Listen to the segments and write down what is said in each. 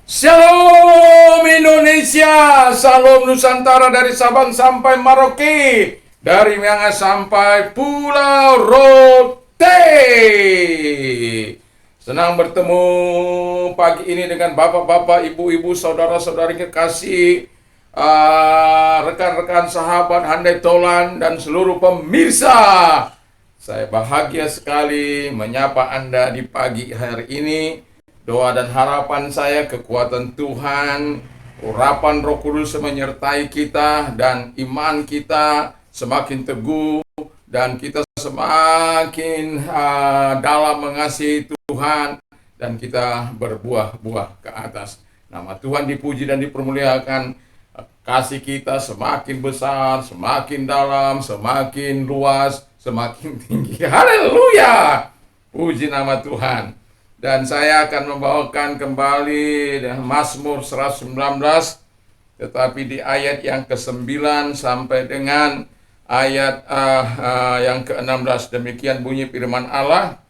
Shalom Indonesia, salam Nusantara dari Sabang sampai Merauke, dari Miangas sampai Pulau Rote. Senang bertemu pagi ini dengan bapak-bapak, ibu-ibu, saudara-saudari kekasih, rekan-rekan sahabat, handai tolan, dan seluruh pemirsa. Saya bahagia sekali menyapa Anda di pagi hari ini. Doa dan harapan saya, kekuatan Tuhan, urapan Roh Kudus menyertai kita, dan iman kita semakin teguh, dan kita semakin dalam mengasihi Tuhan, dan kita berbuah-buah ke atas. Nama Tuhan dipuji dan dipermuliakan. Kasih kita semakin besar, semakin dalam, semakin luas, semakin tinggi. Haleluya! Puji nama Tuhan. Dan saya akan membawakan kembali Mazmur 119, tetapi di ayat yang ke-9 sampai dengan ayat yang ke-16. Demikian bunyi firman Allah.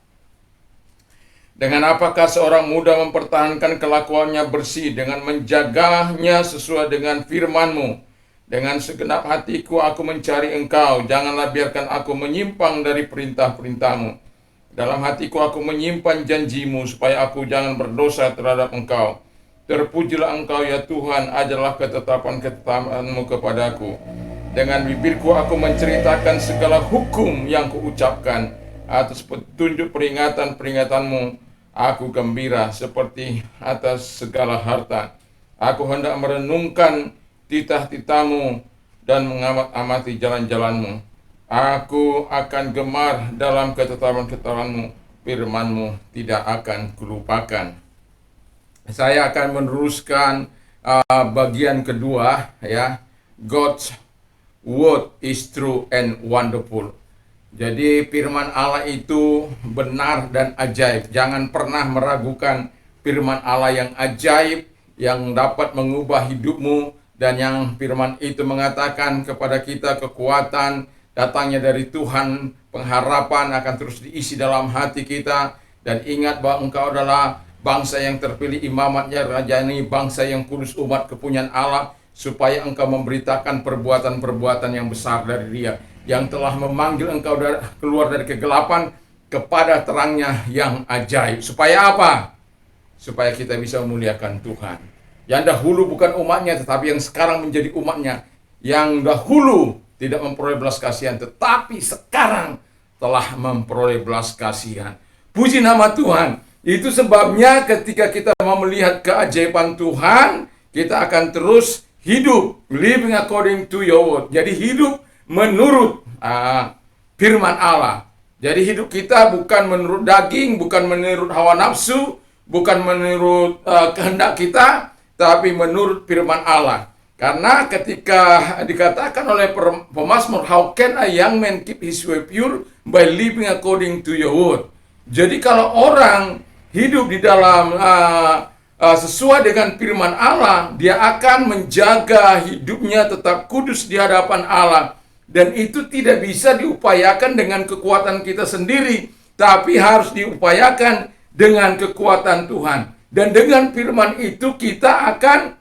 Dengan apakah seorang muda mempertahankan kelakuannya bersih, dengan menjaganya sesuai dengan firman-Mu. Dengan segenap hatiku aku mencari Engkau, janganlah biarkan aku menyimpang dari perintah-perintah-Mu. Dalam hatiku aku menyimpan janji-Mu, supaya aku jangan berdosa terhadap Engkau. Terpujilah Engkau ya Tuhan, ajarlah ketetapan-ketetapan-Mu kepadaku. Dengan bibirku aku menceritakan segala hukum yang kuucapkan. Atas petunjuk peringatan-peringatan-Mu aku gembira seperti atas segala harta. Aku hendak merenungkan titah-titah-Mu dan mengamat-amati jalan-jalan-Mu. Aku akan gemar dalam ketetapan-ketetapan-Mu, firman-Mu tidak akan kulupakan. Saya akan meneruskan bagian kedua, ya. God's word is true and wonderful. Jadi firman Allah itu benar dan ajaib. Jangan pernah meragukan firman Allah yang ajaib, yang dapat mengubah hidupmu, dan yang firman itu mengatakan kepada kita kekuatan datangnya dari Tuhan, pengharapan akan terus diisi dalam hati kita. Dan ingat bahwa engkau adalah bangsa yang terpilih, imamatnya rajani, bangsa yang kudus, umat kepunyaan Allah, supaya engkau memberitakan perbuatan-perbuatan yang besar dari Dia, yang telah memanggil engkau keluar dari kegelapan kepada terangnya yang ajaib. Supaya apa? Supaya kita bisa memuliakan Tuhan. Yang dahulu bukan umatnya, tetapi yang sekarang menjadi umatnya. Yang dahulu tidak memperoleh belas kasihan, tetapi sekarang telah memperoleh belas kasihan. Puji nama Tuhan. Itu sebabnya ketika kita mau melihat keajaiban Tuhan, kita akan terus hidup living according to your word. Jadi hidup menurut firman Allah. Jadi hidup kita bukan menurut daging, bukan menurut hawa nafsu, bukan menurut kehendak kita, tapi menurut firman Allah. Karena ketika dikatakan oleh pemazmur, how can a young man keep his way pure? By living according to your word. Jadi kalau orang hidup di dalam sesuai dengan firman Allah, dia akan menjaga hidupnya tetap kudus di hadapan Allah. Dan itu tidak bisa diupayakan dengan kekuatan kita sendiri, tapi harus diupayakan dengan kekuatan Tuhan. Dan dengan firman itu kita akan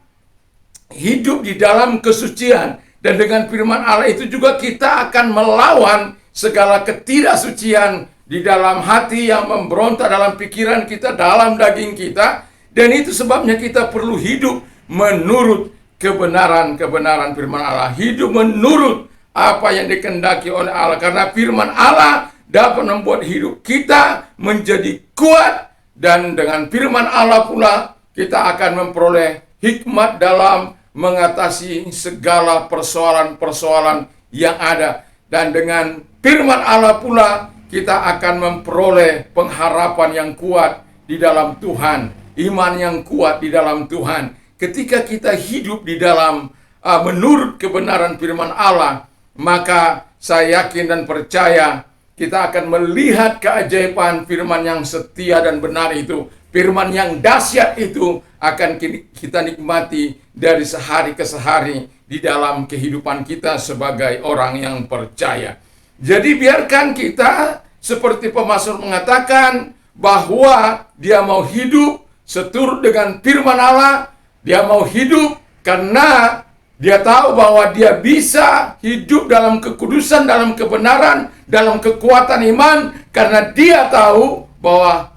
hidup di dalam kesucian. Dan dengan firman Allah itu juga kita akan melawan segala ketidaksucian di dalam hati yang memberontak dalam pikiran kita, dalam daging kita. Dan itu sebabnya kita perlu hidup menurut kebenaran-kebenaran firman Allah. Hidup menurut apa yang dikehendaki oleh Allah. Karena firman Allah dapat membuat hidup kita menjadi kuat. Dan dengan firman Allah pula kita akan memperoleh hikmat dalam mengatasi segala persoalan-persoalan yang ada. Dan dengan firman Allah pula kita akan memperoleh pengharapan yang kuat di dalam Tuhan, iman yang kuat di dalam Tuhan. Ketika kita hidup di dalam menurut kebenaran firman Allah, maka saya yakin dan percaya kita akan melihat keajaiban firman yang setia dan benar itu. Firman yang dahsyat itu akan kita nikmati dari sehari ke sehari di dalam kehidupan kita sebagai orang yang percaya. Jadi biarkan kita seperti pemazmur mengatakan bahwa dia mau hidup seturut dengan firman Allah, dia mau hidup karena dia tahu bahwa dia bisa hidup dalam kekudusan, dalam kebenaran, dalam kekuatan iman, karena dia tahu bahwa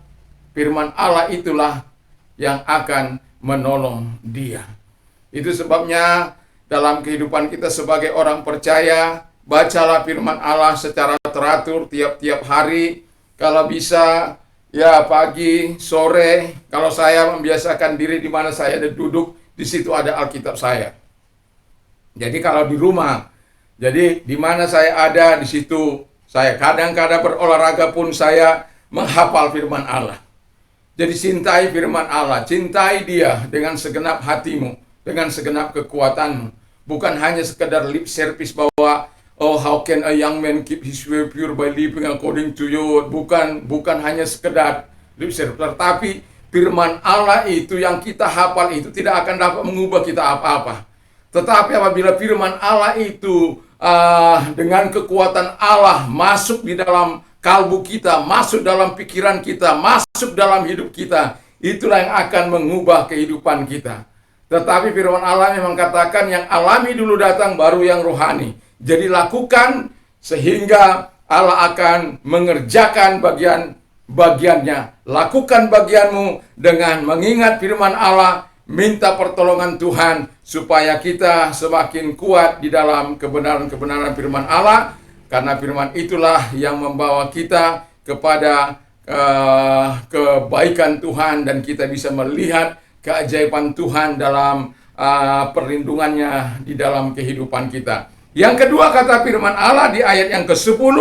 firman Allah itulah yang akan menolong dia. Itu sebabnya dalam kehidupan kita sebagai orang percaya, bacalah firman Allah secara teratur tiap-tiap hari. Kalau bisa, ya pagi, sore. Kalau saya membiasakan diri di mana saya duduk, di situ ada Alkitab saya. Jadi kalau di rumah, jadi di mana saya ada, di situ saya kadang-kadang berolahraga pun saya menghafal firman Allah. Jadi cintai firman Allah, cintai dia dengan segenap hatimu, dengan segenap kekuatanmu. Bukan hanya sekedar lip service bahwa, oh how can a young man keep his way pure by living according to you. Bukan hanya sekedar lip service, tetapi firman Allah itu yang kita hafal itu tidak akan dapat mengubah kita apa-apa. Tetapi apabila firman Allah itu dengan kekuatan Allah masuk di dalam kalbu kita, masuk dalam pikiran kita, masuk dalam hidup kita, itulah yang akan mengubah kehidupan kita. Tetapi firman Allah memang katakan yang alami dulu datang, baru yang rohani. Jadi lakukan sehingga Allah akan mengerjakan bagiannya. Lakukan bagianmu dengan mengingat firman Allah, minta pertolongan Tuhan supaya kita semakin kuat di dalam kebenaran-kebenaran firman Allah, karena firman itulah yang membawa kita kepada kebaikan Tuhan dan kita bisa melihat keajaiban Tuhan dalam perlindungannya di dalam kehidupan kita. Yang kedua kata firman Allah di ayat yang ke-10,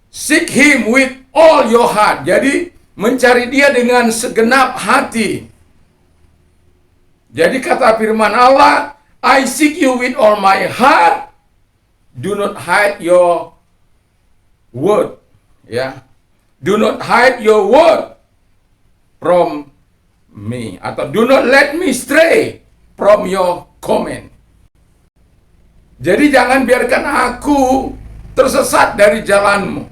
seek him with all your heart. Jadi mencari dia dengan segenap hati. Jadi kata firman Allah, I seek you with all my heart. Do not hide your word. Ya. Do not hide your word from me. Atau do not let me stray from your command. Jadi jangan biarkan aku tersesat dari jalanmu.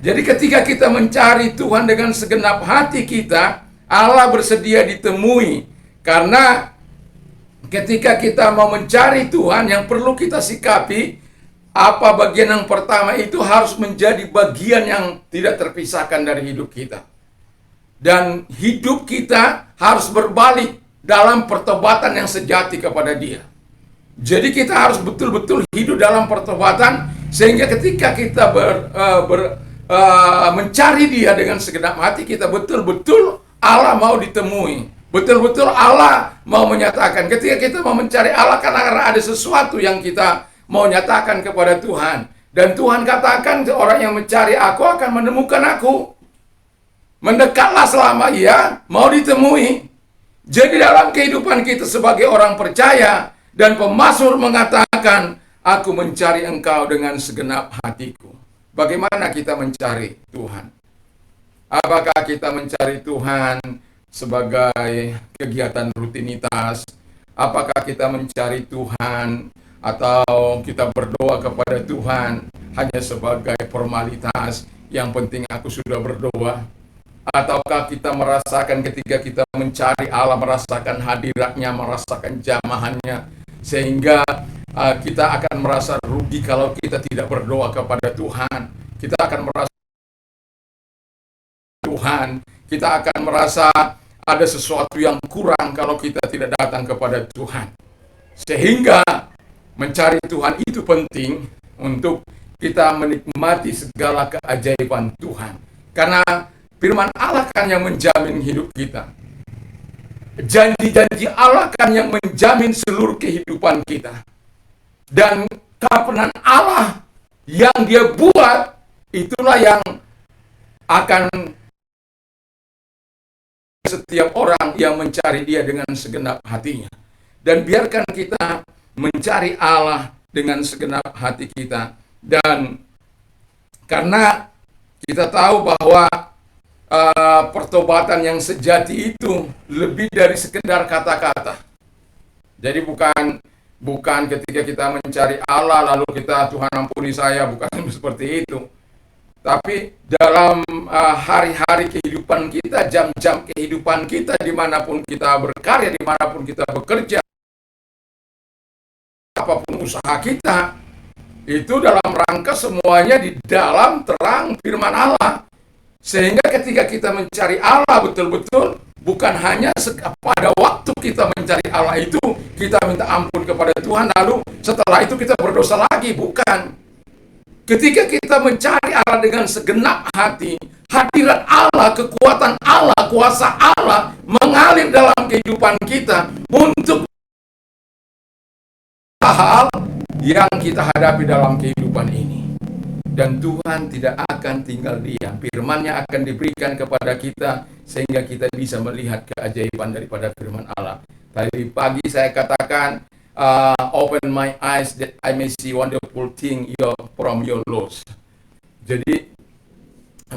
Jadi ketika kita mencari Tuhan dengan segenap hati kita, Allah bersedia ditemui. Karena ketika kita mau mencari Tuhan, yang perlu kita sikapi, apa bagian yang pertama itu harus menjadi bagian yang tidak terpisahkan dari hidup kita. Dan hidup kita harus berbalik dalam pertobatan yang sejati kepada Dia. Jadi kita harus betul-betul hidup dalam pertobatan, sehingga ketika kita mencari Dia dengan segenap hati kita, betul-betul Allah mau ditemui. Betul-betul Allah mau menyatakan. Ketika kita mau mencari Allah, karena ada sesuatu yang kita mau nyatakan kepada Tuhan. Dan Tuhan katakan, orang yang mencari aku akan menemukan aku. Mendekatlah selama ia mau ditemui. Jadi dalam kehidupan kita sebagai orang percaya, dan pemazmur mengatakan, aku mencari engkau dengan segenap hatiku. Bagaimana kita mencari Tuhan? Apakah kita mencari Tuhan sebagai kegiatan rutinitas? Apakah kita mencari Tuhan atau kita berdoa kepada Tuhan hanya sebagai formalitas, yang penting aku sudah berdoa? Ataukah kita merasakan ketika kita mencari Allah, merasakan hadiratnya, merasakan jamahannya, sehingga kita akan merasa rugi kalau kita tidak berdoa kepada Tuhan. Kita akan merasa Tuhan, kita akan merasa ada sesuatu yang kurang kalau kita tidak datang kepada Tuhan. Sehingga mencari Tuhan itu penting untuk kita menikmati segala keajaiban Tuhan. Karena firman Allah kan yang menjamin hidup kita. Janji-janji Allah kan yang menjamin seluruh kehidupan kita. Dan kepenan Allah yang Dia buat, itulah yang akan setiap orang yang mencari Dia dengan segenap hatinya. Dan biarkan kita mencari Allah dengan segenap hati kita. Dan karena kita tahu bahwa pertobatan yang sejati itu lebih dari sekedar kata-kata. Jadi bukan ketika kita mencari Allah lalu kita, Tuhan ampuni saya, bukan seperti itu. Tapi dalam hari-hari kehidupan kita, jam-jam kehidupan kita, dimanapun kita berkarya, dimanapun kita bekerja, apapun usaha kita, itu dalam rangka semuanya di dalam terang firman Allah. Sehingga ketika kita mencari Allah betul-betul, bukan hanya pada waktu kita mencari Allah itu, kita minta ampun kepada Tuhan, lalu setelah itu kita berdosa lagi. Bukan. Ketika kita mencari Allah dengan segenap hati, hadirat Allah, kekuatan Allah, kuasa Allah mengalir dalam kehidupan kita untuk hal yang kita hadapi dalam kehidupan ini. Dan Tuhan tidak akan tinggal diam. Firman-Nya akan diberikan kepada kita sehingga kita bisa melihat keajaiban daripada firman Allah. Tadi pagi saya katakan, open my eyes that I may see wonderful thing from your laws. Jadi,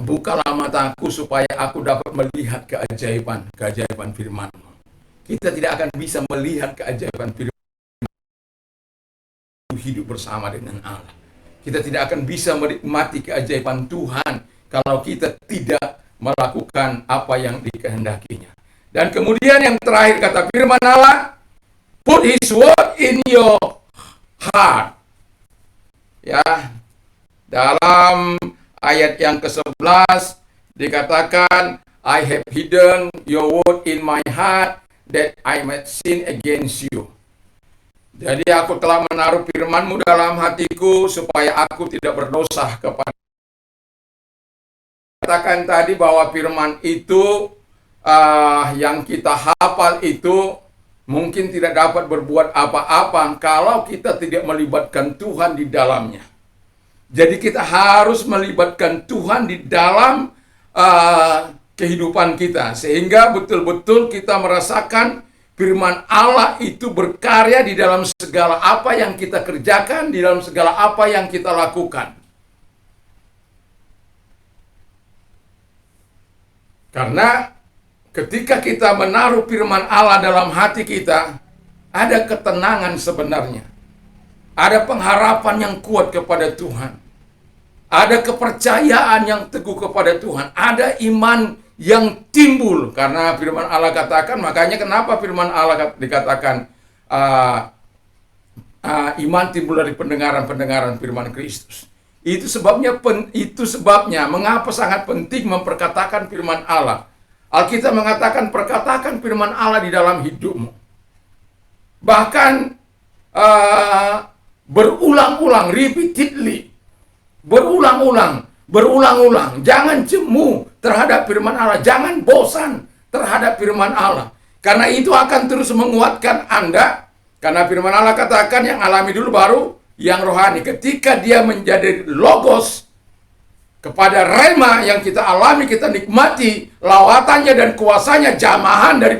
bukalah mataku supaya aku dapat melihat keajaiban firman. Kita tidak akan bisa melihat keajaiban firman hidup bersama dengan Allah. Kita tidak akan bisa menikmati keajaiban Tuhan kalau kita tidak melakukan apa yang dikehendakinya. Dan kemudian yang terakhir kata firman Allah, put His word in your heart. Ya, dalam ayat yang ke-11 dikatakan, I have hidden your word in my heart that I might sin against you. Jadi aku telah menaruh firman-Mu dalam hatiku supaya aku tidak berdosa kepada. Katakan tadi bahwa firman itu yang kita hafal itu mungkin tidak dapat berbuat apa-apa kalau kita tidak melibatkan Tuhan di dalamnya. Jadi kita harus melibatkan Tuhan di dalam kehidupan kita, sehingga betul-betul kita merasakan firman Allah itu berkarya di dalam segala apa yang kita kerjakan, di dalam segala apa yang kita lakukan. Karena ketika kita menaruh firman Allah dalam hati kita, ada ketenangan sebenarnya. Ada pengharapan yang kuat kepada Tuhan. Ada kepercayaan yang teguh kepada Tuhan. Ada iman yang timbul. Karena firman Allah katakan, makanya kenapa firman Allah dikatakan iman timbul dari pendengaran firman Kristus. Itu sebabnya mengapa sangat penting memperkatakan firman Allah. Alkitab mengatakan, perkatakan firman Allah di dalam hidupmu. Bahkan berulang-ulang, repeatedly, berulang-ulang. Jangan jemu terhadap firman Allah, jangan bosan terhadap firman Allah. Karena itu akan terus menguatkan Anda. Karena firman Allah katakan, yang alami dulu baru yang rohani. Ketika dia menjadi logos kepada rema yang kita alami, kita nikmati lawatannya dan kuasanya, jamahan dari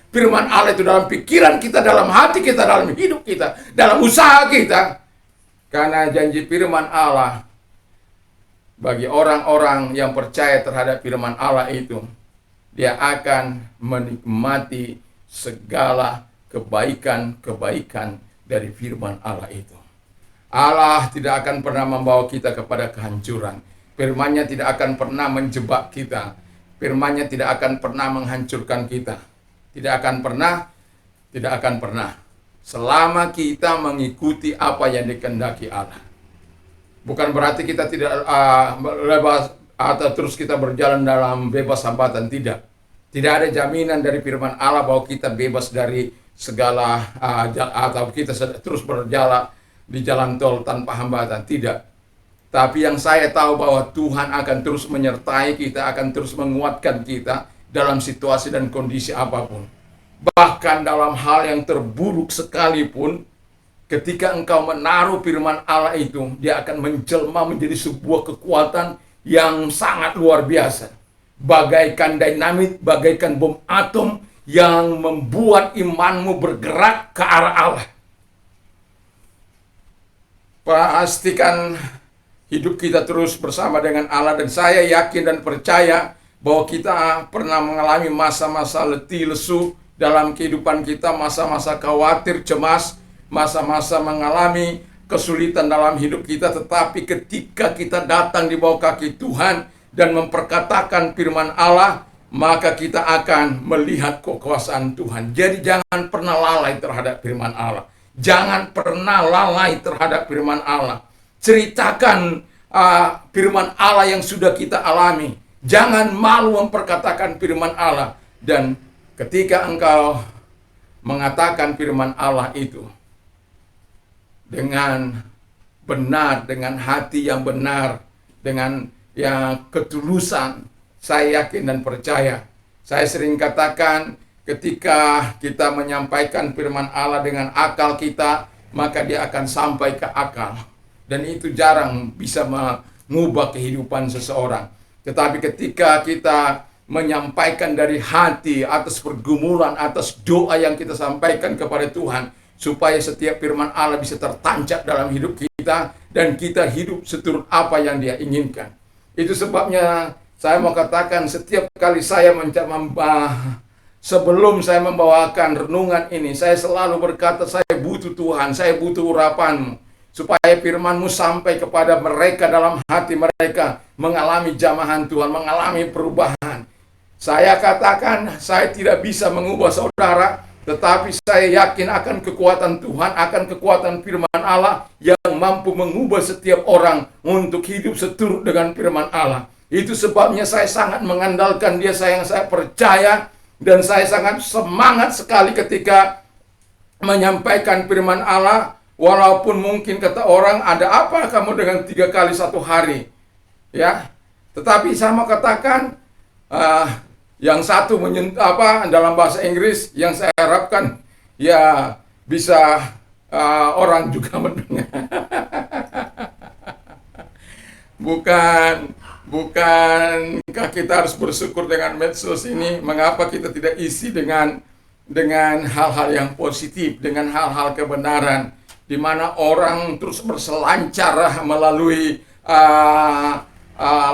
firman Allah itu dalam pikiran kita, dalam hati kita, dalam hidup kita, dalam usaha kita. Karena janji firman Allah bagi orang-orang yang percaya terhadap firman Allah itu, dia akan menikmati segala kebaikan-kebaikan dari firman Allah itu. Allah tidak akan pernah membawa kita kepada kehancuran. Firman-Nya tidak akan pernah menjebak kita. Firman-Nya tidak akan pernah menghancurkan kita. Tidak akan pernah. Selama kita mengikuti apa yang dikehendaki Allah. Bukan berarti kita tidak bebas atau terus kita berjalan dalam bebas hambatan, tidak. Tidak ada jaminan dari firman Allah bahwa kita bebas dari segala atau kita terus berjalan di jalan tol tanpa hambatan, tidak. Tapi yang saya tahu bahwa Tuhan akan terus menyertai kita, akan terus menguatkan kita dalam situasi dan kondisi apapun. Bahkan dalam hal yang terburuk sekalipun, ketika engkau menaruh firman Allah itu, dia akan menjelma menjadi sebuah kekuatan yang sangat luar biasa. Bagaikan dinamit, bagaikan bom atom yang membuat imanmu bergerak ke arah Allah. Pastikan hidup kita terus bersama dengan Allah, dan saya yakin dan percaya bahwa kita pernah mengalami masa-masa letih, lesu dalam kehidupan kita, masa-masa khawatir, cemas, masa-masa mengalami kesulitan dalam hidup kita, tetapi ketika kita datang di bawah kaki Tuhan dan memperkatakan firman Allah, maka kita akan melihat kekuasaan Tuhan. Jadi jangan pernah lalai terhadap firman Allah. Jangan pernah lalai terhadap firman Allah. Ceritakan firman Allah yang sudah kita alami. Jangan malu memperkatakan firman Allah. Dan ketika engkau mengatakan firman Allah itu dengan benar, dengan hati yang benar, dengan yang ketulusan, saya yakin dan percaya. Saya sering katakan, ketika kita menyampaikan firman Allah dengan akal kita, maka dia akan sampai ke akal. Dan itu jarang bisa mengubah kehidupan seseorang. Tetapi ketika kita menyampaikan dari hati, atas pergumulan, atas doa yang kita sampaikan kepada Tuhan, supaya setiap firman Allah bisa tertancap dalam hidup kita, dan kita hidup seturut apa yang Dia inginkan. Itu sebabnya saya mau katakan, setiap kali saya sebelum saya membawakan renungan ini, saya selalu berkata, saya butuh Tuhan, saya butuh urapan-Mu, supaya firman-Mu sampai kepada mereka dalam hati mereka, mengalami jamahan Tuhan, mengalami perubahan. Saya katakan, saya tidak bisa mengubah saudara, tetapi saya yakin akan kekuatan Tuhan, akan kekuatan firman Allah yang mampu mengubah setiap orang untuk hidup seturut dengan firman Allah. Itu sebabnya saya sangat mengandalkan Dia, saya percaya, dan saya sangat semangat sekali ketika menyampaikan firman Allah. Walaupun mungkin kata orang, ada apa kamu dengan 3 kali 1 hari? Ya, tetapi saya mau katakan, yang satu dalam bahasa Inggris, yang saya harapkan ya bisa orang juga mendengar. Bukankah kita harus bersyukur dengan medsos ini? Mengapa kita tidak isi dengan hal-hal yang positif, dengan hal-hal kebenaran, di mana orang terus berselancar melalui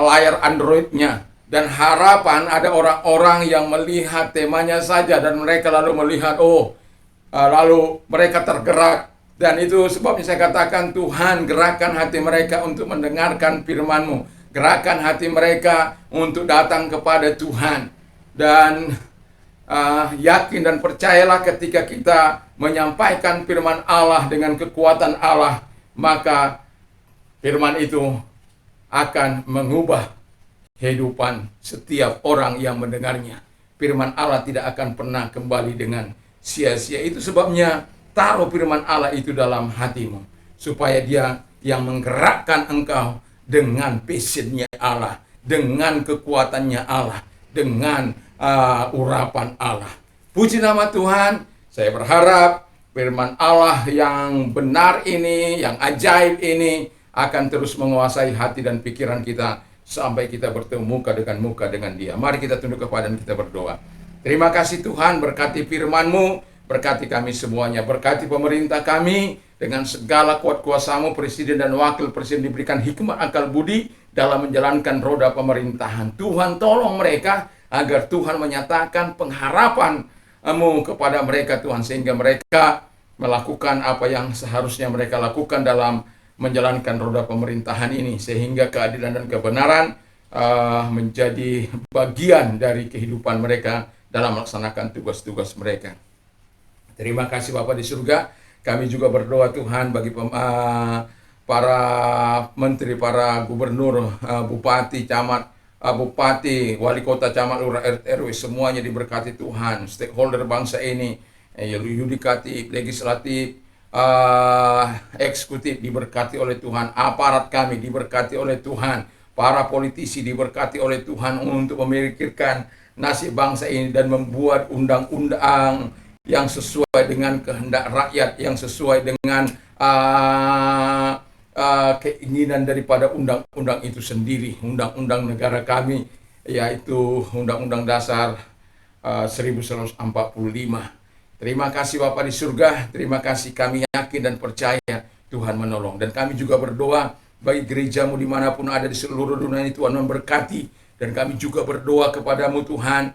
layar Androidnya. Dan harapan ada orang-orang yang melihat temanya saja, dan mereka lalu melihat, lalu mereka tergerak. Dan itu sebabnya saya katakan, Tuhan gerakkan hati mereka untuk mendengarkan firman-Mu. Gerakkan hati mereka untuk datang kepada Tuhan. Dan yakin dan percayalah, ketika kita menyampaikan firman Allah dengan kekuatan Allah, maka firman itu akan mengubah kehidupan setiap orang yang mendengarnya. Firman Allah tidak akan pernah kembali dengan sia-sia. Itu sebabnya taruh firman Allah itu dalam hatimu, supaya Dia yang menggerakkan engkau dengan passionnya Allah, dengan kekuatannya Allah, dengan urapan Allah. Puji nama Tuhan. Saya berharap firman Allah yang benar ini, yang ajaib ini, akan terus menguasai hati dan pikiran kita, sampai kita bertemu muka dengan Dia. Mari kita tunduk kepada dan kita berdoa. Terima kasih Tuhan, berkati firman-Mu, berkati kami semuanya, berkati pemerintah kami, dengan segala kuat kuasa-Mu, presiden dan wakil presiden diberikan hikmat akal budi dalam menjalankan roda pemerintahan. Tuhan tolong mereka, agar Tuhan menyatakan pengharapan-Mu kepada mereka Tuhan, sehingga mereka melakukan apa yang seharusnya mereka lakukan dalam menjalankan roda pemerintahan ini, sehingga keadilan dan kebenaran menjadi bagian dari kehidupan mereka dalam melaksanakan tugas-tugas mereka. Terima kasih Bapa di surga. Kami juga berdoa Tuhan bagi para menteri, para gubernur, bupati, camat, bupati, wali kota, camat, lurah, RW, semuanya diberkati Tuhan. Stakeholder bangsa ini, yudikatif, legislatif, eksekutif diberkati oleh Tuhan, aparat kami diberkati oleh Tuhan, para politisi diberkati oleh Tuhan untuk memikirkan nasib bangsa ini dan membuat undang-undang yang sesuai dengan kehendak rakyat, yang sesuai dengan keinginan daripada undang-undang itu sendiri, undang-undang negara kami, yaitu Undang-Undang Dasar 1945. Terima kasih Bapa di surga, terima kasih, kami yakin dan percaya Tuhan menolong. Dan kami juga berdoa bagi gereja-Mu dimanapun ada di seluruh dunia ini, Tuhan memberkati. Dan kami juga berdoa kepadamu Tuhan,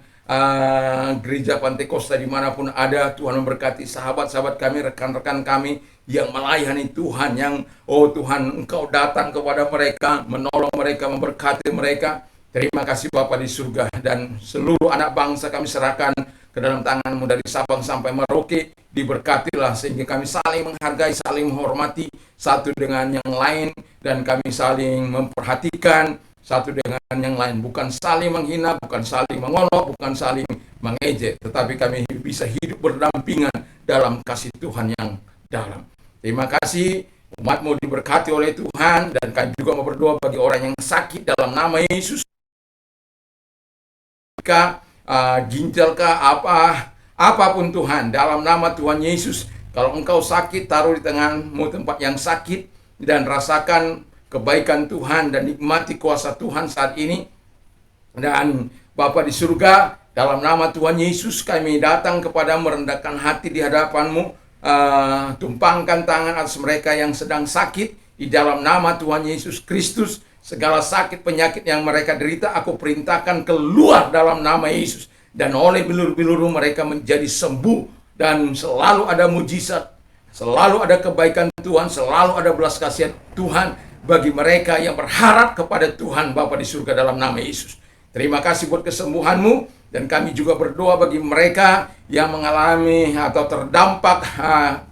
gereja Pantekosta dimanapun ada. Tuhan memberkati sahabat-sahabat kami, rekan-rekan kami yang melayani Tuhan, yang Tuhan Engkau datang kepada mereka, menolong mereka, memberkati mereka. Terima kasih Bapa di surga, dan seluruh anak bangsa kami serahkan ke dalam tangan-Mu dari Sabang sampai Merauke. Diberkatilah sehingga kami saling menghargai, saling menghormati satu dengan yang lain, dan kami saling memperhatikan satu dengan yang lain, bukan saling menghina, bukan saling mengolok, bukan saling mengejek, tetapi kami bisa hidup berdampingan dalam kasih Tuhan yang dalam. Terima kasih, umat-Mu diberkati oleh Tuhan, dan kami juga mau berdoa bagi orang yang sakit dalam nama Yesus. Ginjal apapun Tuhan, dalam nama Tuhan Yesus. Kalau engkau sakit, taruh di tangan-Mu tempat yang sakit, dan rasakan kebaikan Tuhan dan nikmati kuasa Tuhan saat ini. Dan Bapa di surga, dalam nama Tuhan Yesus kami datang kepada merendahkan hati di hadapan-Mu. Tumpangkan tangan atas mereka yang sedang sakit di dalam nama Tuhan Yesus Kristus. Segala sakit penyakit yang mereka derita, aku perintahkan keluar dalam nama Yesus. Dan oleh bilur-bilur mereka menjadi sembuh, dan selalu ada mujizat, selalu ada kebaikan Tuhan, selalu ada belas kasihan Tuhan bagi mereka yang berharap kepada Tuhan Bapa di surga dalam nama Yesus. Terima kasih buat kesembuhan-Mu, dan kami juga berdoa bagi mereka yang mengalami atau terdampak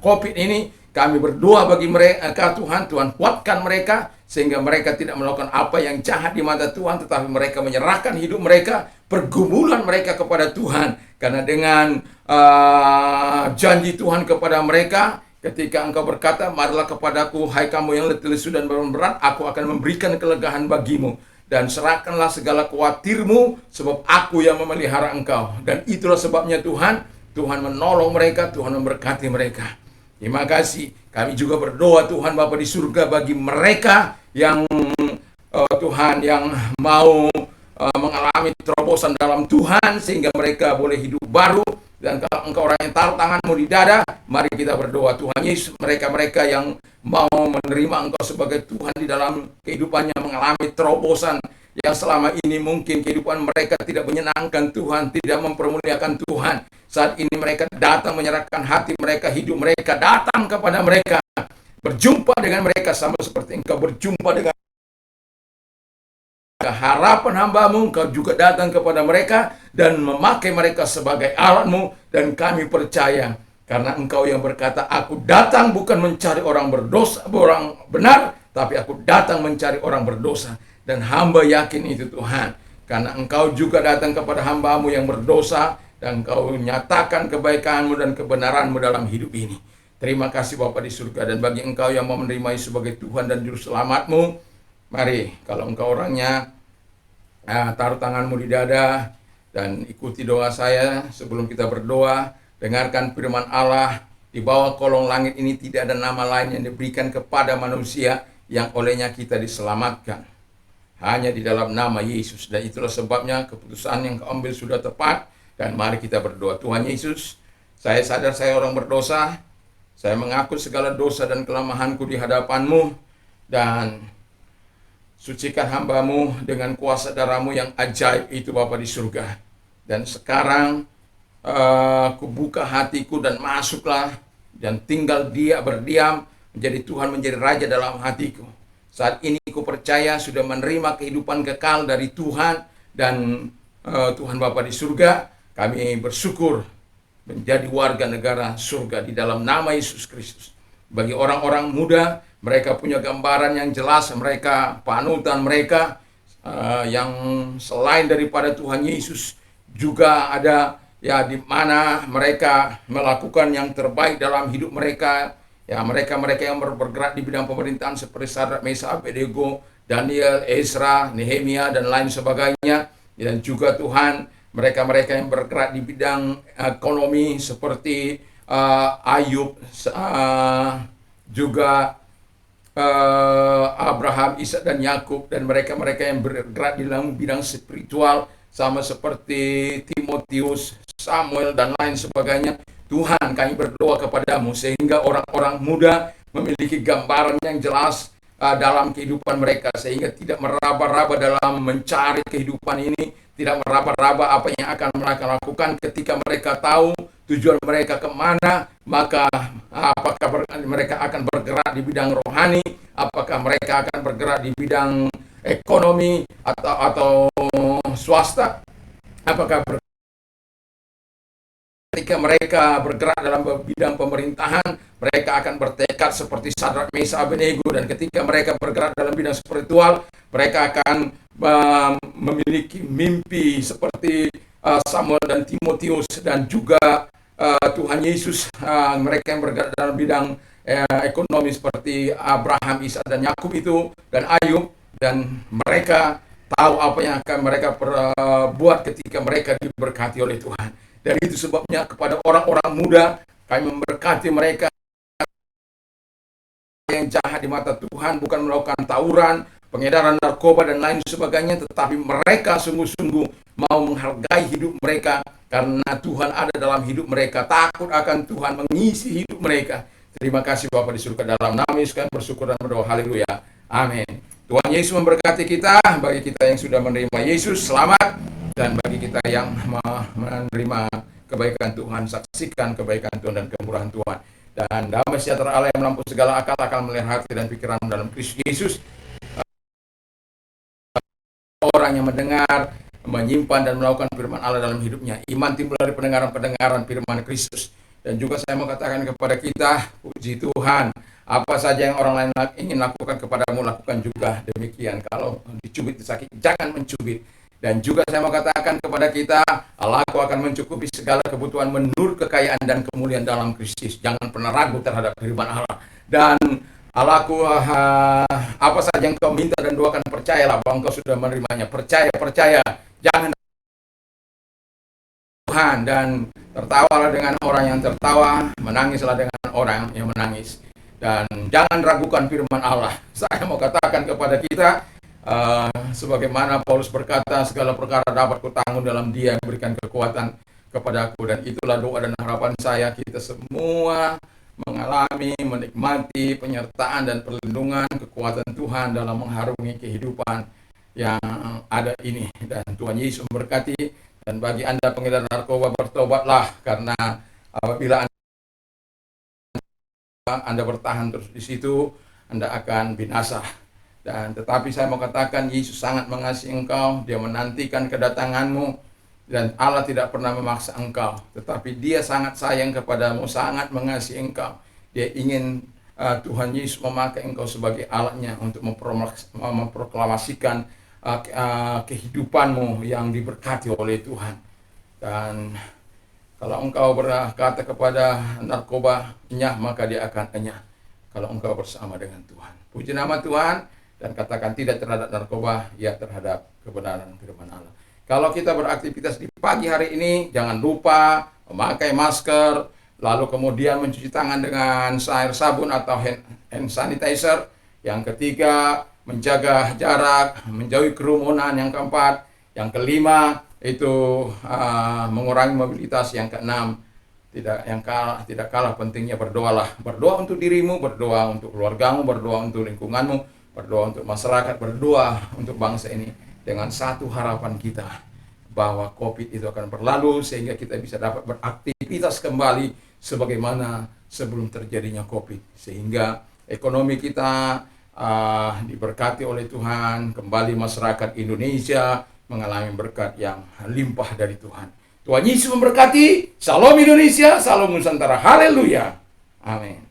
COVID ini. Kami berdoa bagi mereka, Tuhan kuatkan mereka, sehingga mereka tidak melakukan apa yang jahat di mata Tuhan, tetapi mereka menyerahkan hidup mereka, pergumulan mereka kepada Tuhan. Karena dengan janji Tuhan kepada mereka, ketika Engkau berkata, marilah kepadaku, hai kamu yang letih lesu dan berat, aku akan memberikan kelegaan bagimu. Dan serahkanlah segala khawatirmu, sebab aku yang memelihara engkau. Dan itulah sebabnya Tuhan menolong mereka, Tuhan memberkati mereka. Terima kasih. Kami juga berdoa Tuhan Bapa di surga bagi mereka yang Tuhan yang mau mengalami terobosan dalam Tuhan, sehingga mereka boleh hidup baru. Dan kalau engkau orang yang taruh tangan-Mu di dada, mari kita berdoa Tuhan Yesus, mereka-mereka yang mau menerima Engkau sebagai Tuhan di dalam kehidupannya, mengalami terobosan yang selama ini mungkin kehidupan mereka tidak menyenangkan Tuhan, tidak mempermuliakan Tuhan. Saat ini mereka datang menyerahkan hati mereka, hidup mereka datang kepada mereka, berjumpa dengan mereka sama seperti Engkau berjumpa dengan harapan hamba-Mu. Engkau juga datang kepada mereka dan memakai mereka sebagai alat-Mu, dan kami percaya karena Engkau yang berkata, aku datang bukan mencari orang berdosa, orang benar, tapi aku datang mencari orang berdosa. Dan hamba yakin itu Tuhan, karena Engkau juga datang kepada hamba-Mu yang berdosa, dan Engkau nyatakan kebaikan-Mu dan kebenaran-Mu dalam hidup ini. Terima kasih Bapa di surga, dan bagi Engkau yang mau menerima sebagai Tuhan dan Juru Selamat-Mu, mari kalau Engkau orangnya, taruh tangan-Mu di dada dan ikuti doa saya sebelum kita berdoa. Dengarkan firman Allah, di bawah kolong langit ini tidak ada nama lain yang diberikan kepada manusia yang olehnya kita diselamatkan, hanya di dalam nama Yesus. Dan itulah sebabnya keputusan yang kau ambil sudah tepat. Dan mari kita berdoa. Tuhan Yesus, saya sadar saya orang berdosa. Saya mengaku segala dosa dan kelemahanku di hadapan-Mu, dan sucikan hamba-Mu dengan kuasa darah-Mu yang ajaib itu Bapa di surga. Dan sekarang kubuka hatiku dan masuklah, dan tinggal berdiam, menjadi Tuhan, menjadi Raja dalam hatiku. Saat ini ku percaya sudah menerima kehidupan kekal dari Tuhan. Dan Tuhan Bapa di surga, kami bersyukur menjadi warga negara surga di dalam nama Yesus Kristus. Bagi orang-orang muda, mereka punya gambaran yang jelas, mereka panutan mereka yang selain daripada Tuhan Yesus juga ada, ya, di mana mereka melakukan yang terbaik dalam hidup mereka. Ya, mereka-mereka yang bergerak di bidang pemerintahan seperti Sadrak, Mesah, Abednego, Daniel, Ezra, Nehemia, dan lain sebagainya. Dan juga Tuhan, mereka-mereka yang bergerak di bidang ekonomi seperti Ayub, juga Abraham, Ishak, dan Yakub, dan mereka-mereka yang bergerak di dalam bidang spiritual sama seperti Timotius, Samuel, dan lain sebagainya. Tuhan, kami berdoa kepadamu sehingga orang-orang muda memiliki gambaran yang jelas dalam kehidupan mereka, sehingga tidak meraba-raba dalam mencari kehidupan ini, tidak meraba-raba apa yang akan mereka lakukan ketika mereka tahu tujuan mereka kemana, maka apakah mereka akan bergerak di bidang rohani, apakah mereka akan bergerak di bidang ekonomi atau swasta, apakah ketika mereka bergerak dalam bidang pemerintahan, mereka akan bertekad seperti Sadrak, Meshach, Abednego, dan ketika mereka bergerak dalam bidang spiritual, mereka akan memiliki mimpi seperti Samuel dan Timotius, dan juga Tuhan Yesus. Mereka yang bergerak dalam bidang ekonomi seperti Abraham, Ishak, dan Yakub itu, dan Ayub, dan mereka tahu apa yang akan mereka buat ketika mereka diberkati oleh Tuhan. Dan itu sebabnya kepada orang-orang muda kami memberkati mereka yang jahat di mata Tuhan, bukan melakukan tawuran, pengedaran narkoba dan lain sebagainya, tetapi mereka sungguh-sungguh mau menghargai hidup mereka karena Tuhan ada dalam hidup mereka, takut akan Tuhan mengisi hidup mereka. Terima kasih Bapa di surga, dalam nama Yesus kami bersyukur dan berdoa. Haleluya. Amin. Tuhan Yesus memberkati kita. Bagi kita yang sudah menerima Yesus, selamat. Dan bagi kita yang menerima kebaikan Tuhan, saksikan kebaikan Tuhan dan kemurahan Tuhan. Dan damai sejahtera Allah yang melampaui segala akal akan melihara hati dan pikiran dalam Kristus Yesus. Orang yang mendengar, menyimpan dan melakukan firman Allah dalam hidupnya. Iman timbul dari pendengaran firman Kristus. Dan juga saya mau katakan kepada kita, puji Tuhan, apa saja yang orang lain ingin lakukan kepadamu, lakukan juga demikian. Kalau dicubit, disakiti, jangan mencubit. Dan juga saya mau katakan kepada kita, Allahku akan mencukupi segala kebutuhan menurut kekayaan dan kemuliaan dalam Kristus. Jangan pernah ragu terhadap firman Allah. Dan Allahku, apa saja yang kau minta dan doakan, percayalah bahwa engkau sudah menerimanya. Percaya. Jangan Tuhan, dan tertawalah dengan orang yang tertawa, menangislah dengan orang yang menangis. Dan jangan ragukan firman Allah. Saya mau katakan kepada kita, sebagaimana Paulus berkata, segala perkara dapat kutanggung dalam Dia yang memberikan kekuatan kepadaku. Dan itulah doa dan harapan saya, kita semua mengalami, menikmati penyertaan dan perlindungan kekuatan Tuhan dalam mengharungi kehidupan yang ada ini. Dan Tuhan Yesus memberkati. Dan bagi Anda pengedar narkoba, bertobatlah, karena apabila Anda bertahan terus di situ, Anda akan binasa. Dan tetapi saya mau katakan, Yesus sangat mengasihi engkau, Dia menantikan kedatanganmu, dan Allah tidak pernah memaksa engkau, tetapi Dia sangat sayang kepadamu, sangat mengasihi engkau. Dia ingin Tuhan Yesus memakai engkau sebagai alatnya untuk memproklamasikan kehidupanmu yang diberkati oleh Tuhan. Dan kalau engkau berkata kepada narkoba, enyah, maka dia akan enyah kalau engkau bersama dengan Tuhan. Puji nama Tuhan. Dan katakan tidak terhadap narkoba, ya terhadap kebenaran firman Allah. Kalau kita beraktivitas di pagi hari ini, jangan lupa memakai masker, lalu kemudian mencuci tangan dengan air sabun atau hand sanitizer. Yang ketiga, menjaga jarak, menjauhi kerumunan. Yang keempat, yang kelima itu mengurangi mobilitas. Yang keenam, tidak kalah pentingnya berdoalah. Berdoa untuk dirimu, berdoa untuk keluargamu, berdoa untuk lingkunganmu, berdoa untuk masyarakat, berdoa untuk bangsa ini, dengan satu harapan kita, bahwa COVID itu akan berlalu sehingga kita bisa dapat beraktivitas kembali sebagaimana sebelum terjadinya COVID, sehingga ekonomi kita diberkati oleh Tuhan, kembali masyarakat Indonesia mengalami berkat yang limpah dari Tuhan. Tuhan Yesus memberkati. Salam Indonesia, salam Nusantara. Haleluya. Amin.